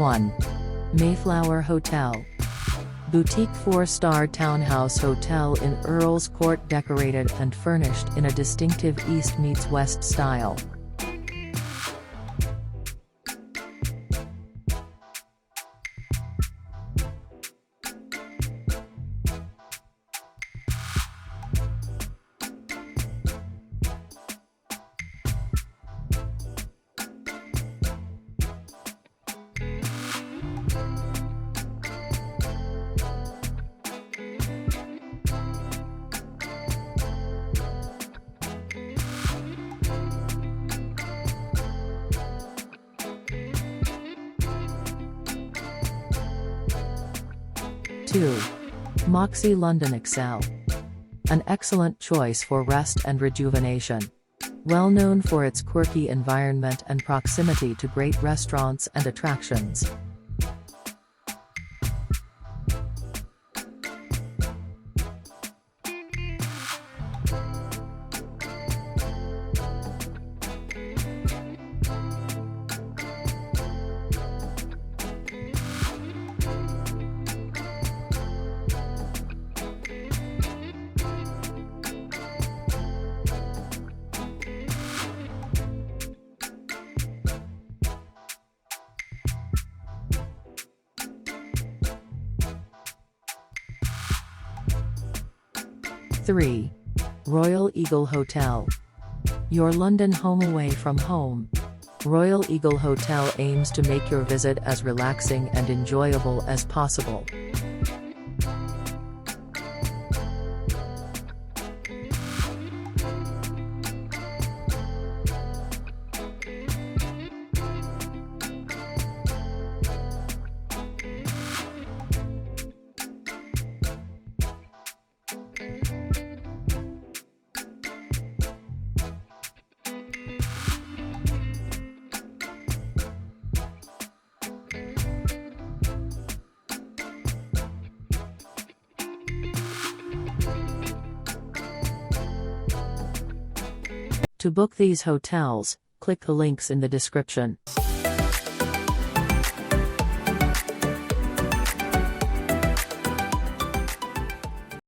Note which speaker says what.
Speaker 1: 1. Mayflower Hotel. Boutique 4-star townhouse hotel in Earl's Court, decorated and furnished in a distinctive East meets West style. Two. Moxy London Excel. An excellent choice for rest and rejuvenation. Well known for its quirky environment and proximity to great restaurants and attractions. Three. Royal Eagle Hotel. Your London home away from home. Royal Eagle Hotel aims to make your visit as relaxing and enjoyable as possible. To book these hotels, click the links in the description.